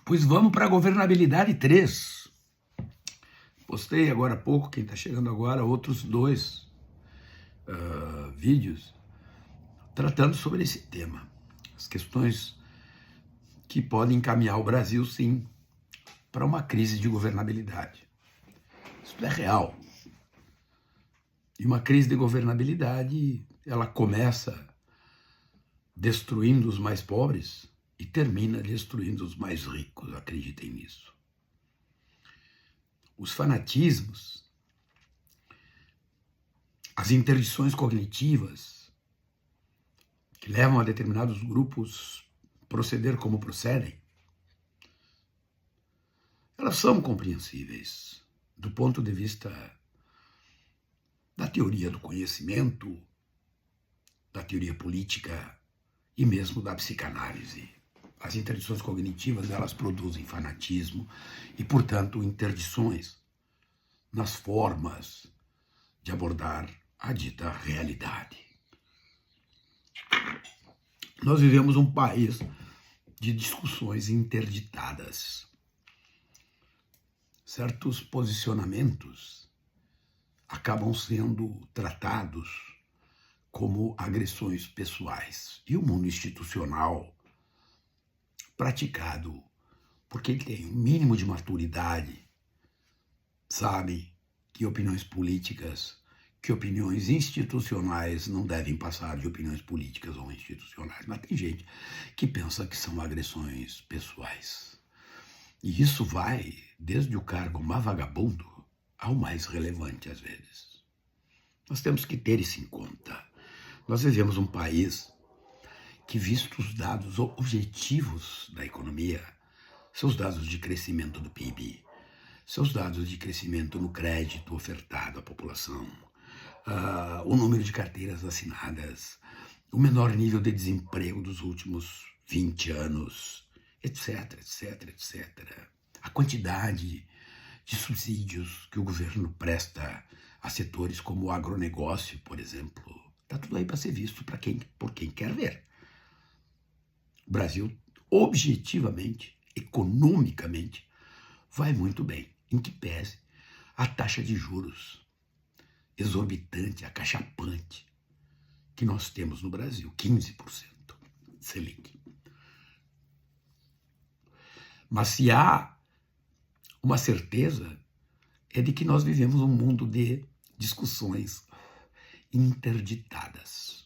Pois vamos para a governabilidade 3. Postei agora há pouco, quem está chegando agora, outros dois vídeos tratando sobre esse tema. As questões que podem encaminhar o Brasil, sim, para uma crise de governabilidade. Isso é real. E uma crise de governabilidade, ela começa destruindo os mais pobres e termina destruindo os mais ricos, acreditem nisso. Os fanatismos, as interdições cognitivas que levam a determinados grupos proceder como procedem, elas são compreensíveis do ponto de vista da teoria do conhecimento, da teoria política e mesmo da psicanálise. As interdições cognitivas, elas produzem fanatismo e, portanto, interdições nas formas de abordar a dita realidade. Nós vivemos um país de discussões interditadas. Certos posicionamentos acabam sendo tratados como agressões pessoais. E o mundo institucional praticado por quem tem um mínimo de maturidade sabe que opiniões políticas, que opiniões institucionais não devem passar de opiniões políticas ou institucionais. Mas tem gente que pensa que são agressões pessoais. E isso vai desde o cargo mais vagabundo ao mais relevante, às vezes. Nós temos que ter isso em conta. Nós vivemos um país que, visto os dados objetivos da economia, seus dados de crescimento do PIB, seus dados de crescimento no crédito ofertado à população, o número de carteiras assinadas, o menor nível de desemprego dos últimos 20 anos, etc, etc, etc. A quantidade de subsídios que o governo presta a setores como o agronegócio, por exemplo, está tudo aí para ser visto por quem quer ver. O Brasil, objetivamente, economicamente, vai muito bem, em que pese a taxa de juros exorbitante, acachapante, que nós temos no Brasil, 15% Selic. Mas se há uma certeza, é de que nós vivemos um mundo de discussões interditadas.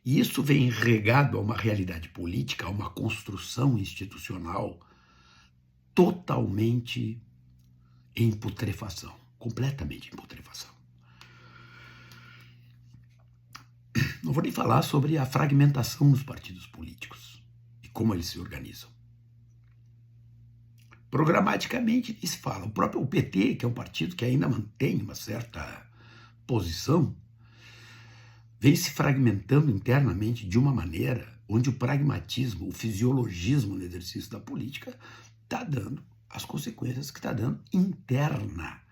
E isso vem regado a uma realidade política, a uma construção institucional totalmente em putrefação, completamente em putrefação. Não vou nem falar sobre a fragmentação dos partidos políticos e como eles se organizam. Programaticamente se fala. O próprio PT, que é um partido que ainda mantém uma certa posição, vem se fragmentando internamente de uma maneira onde o pragmatismo, o fisiologismo no exercício da política está dando as consequências que está dando interna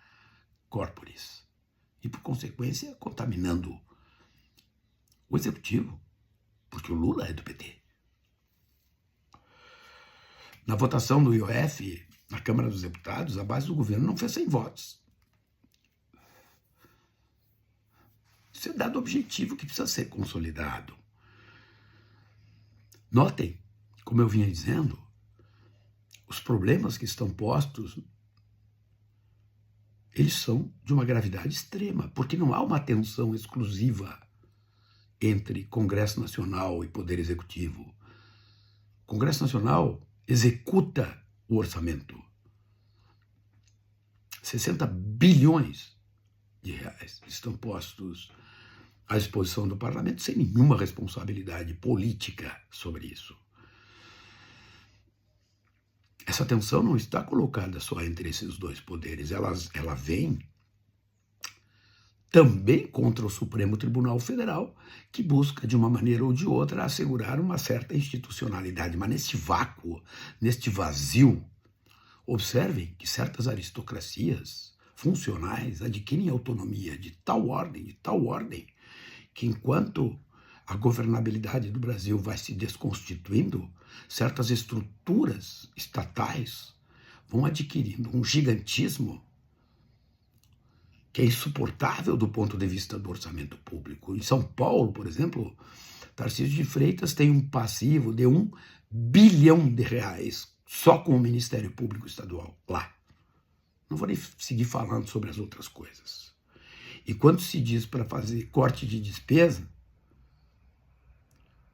corporis. E, por consequência, contaminando o executivo, porque o Lula é do PT. Na votação do IOF, na Câmara dos Deputados, a base do governo não fez 100 votos. Isso é dado objetivo que precisa ser consolidado. Notem, como eu vinha dizendo, os problemas que estão postos, eles são de uma gravidade extrema, porque não há uma tensão exclusiva entre Congresso Nacional e Poder Executivo. O Congresso Nacional executa o orçamento. 60 bilhões de reais estão postos à disposição do parlamento sem nenhuma responsabilidade política sobre isso. Essa tensão não está colocada só entre esses dois poderes, ela vem também contra o Supremo Tribunal Federal, que busca, de uma maneira ou de outra, assegurar uma certa institucionalidade. Mas neste vácuo, neste vazio, observem que certas aristocracias funcionais adquirem autonomia de tal ordem, que enquanto a governabilidade do Brasil vai se desconstituindo, certas estruturas estatais vão adquirindo um gigantismo que é insuportável do ponto de vista do orçamento público. Em São Paulo, por exemplo, Tarcísio de Freitas tem um passivo de R$ 1 bilhão só com o Ministério Público Estadual lá. Não vou nem seguir falando sobre as outras coisas. E quando se diz para fazer corte de despesa,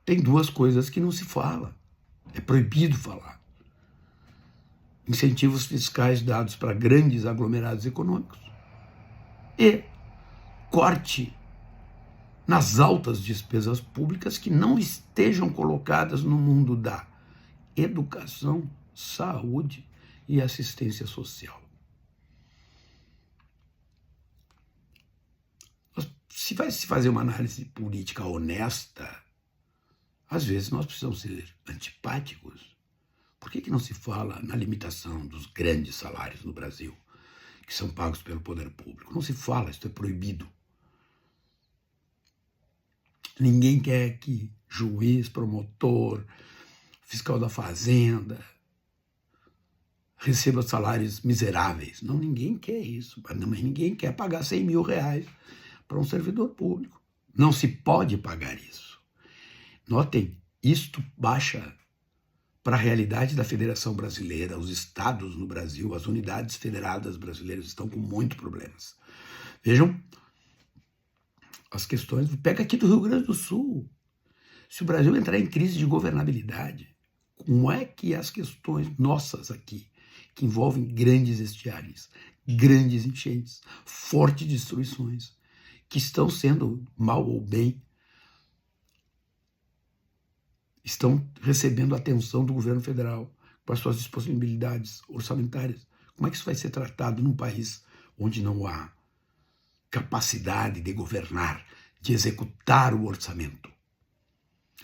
tem duas coisas que não se fala. É proibido falar. Incentivos fiscais dados para grandes aglomerados econômicos e corte nas altas despesas públicas que não estejam colocadas no mundo da educação, saúde e assistência social. Se vai se fazer uma análise política honesta, às vezes nós precisamos ser antipáticos. Por que não se fala na limitação dos grandes salários no Brasil, que são pagos pelo poder público? Não se fala, isso é proibido. Ninguém quer que juiz, promotor, fiscal da fazenda receba salários miseráveis. Não, ninguém quer isso. Mas ninguém quer pagar R$100 mil para um servidor público. Não se pode pagar isso. Notem, isto baixa para a realidade da Federação Brasileira. Os estados no Brasil, as unidades federadas brasileiras estão com muitos problemas. Vejam as questões. Pega aqui do Rio Grande do Sul. Se o Brasil entrar em crise de governabilidade, como é que as questões nossas aqui, que envolvem grandes estiagens, grandes enchentes, fortes destruições, que estão sendo, mal ou bem, estão recebendo atenção do governo federal para suas disponibilidades orçamentárias. Como é que isso vai ser tratado num país onde não há capacidade de governar, de executar o orçamento?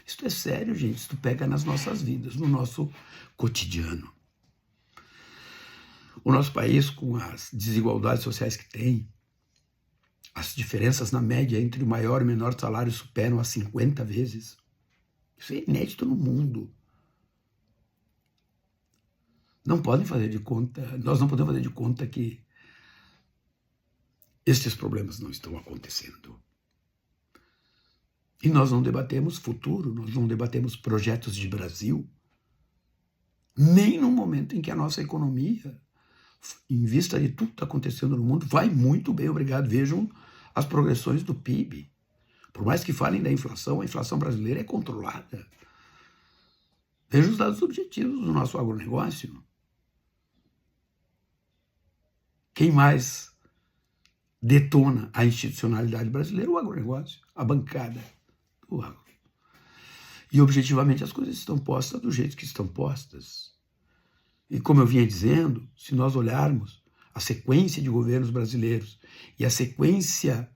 Isso é sério, gente. Isso pega nas nossas vidas, no nosso cotidiano. O nosso país, com as desigualdades sociais que tem, as diferenças na média entre o maior e o menor salário superam a 50 vezes. Isso é inédito no mundo. Não podem fazer de conta, nós não podemos fazer de conta que estes problemas não estão acontecendo. E nós não debatemos futuro, nós não debatemos projetos de Brasil, nem no momento em que a nossa economia, em vista de tudo que está acontecendo no mundo, vai muito bem, obrigado. Vejam as progressões do PIB. Por mais que falem da inflação, a inflação brasileira é controlada. Vejam os dados objetivos do nosso agronegócio. Quem mais detona a institucionalidade brasileira? O agronegócio, a bancada do agro. E objetivamente as coisas estão postas do jeito que estão postas. E como eu vinha dizendo, se nós olharmos a sequência de governos brasileiros e a sequência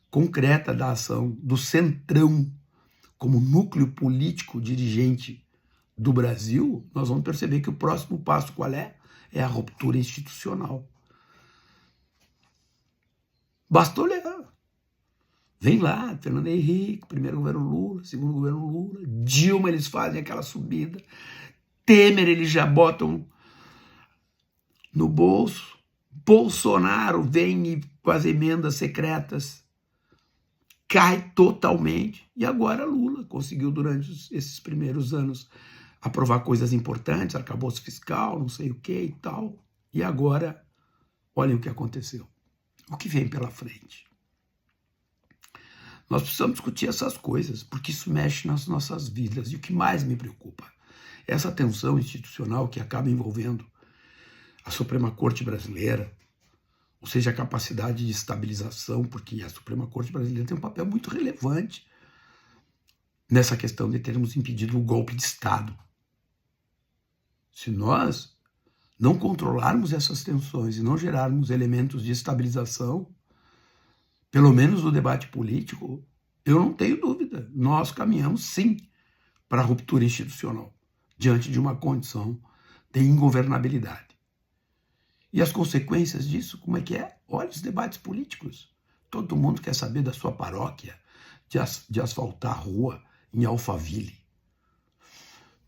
concreta da ação do Centrão como núcleo político dirigente do Brasil, nós vamos perceber que o próximo passo qual é? É a ruptura institucional. Basta olhar. Vem lá, Fernando Henrique, primeiro governo Lula, segundo governo Lula, Dilma, eles fazem aquela subida, Temer, eles já botam no bolso, Bolsonaro vem com as emendas secretas, cai totalmente, e agora Lula conseguiu durante esses primeiros anos aprovar coisas importantes, arcabouço fiscal, não sei o que e tal, e agora, olhem o que aconteceu, o que vem pela frente. Nós precisamos discutir essas coisas, porque isso mexe nas nossas vidas. E o que mais me preocupa é essa tensão institucional que acaba envolvendo a Suprema Corte brasileira, ou seja, a capacidade de estabilização, porque a Suprema Corte brasileira tem um papel muito relevante nessa questão de termos impedido o golpe de Estado. Se nós não controlarmos essas tensões e não gerarmos elementos de estabilização, pelo menos no debate político, eu não tenho dúvida, nós caminhamos sim para a ruptura institucional, diante de uma condição de ingovernabilidade. E as consequências disso, como é que é? Olha os debates políticos. Todo mundo quer saber da sua paróquia, de asfaltar rua em Alphaville.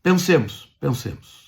Pensemos, pensemos.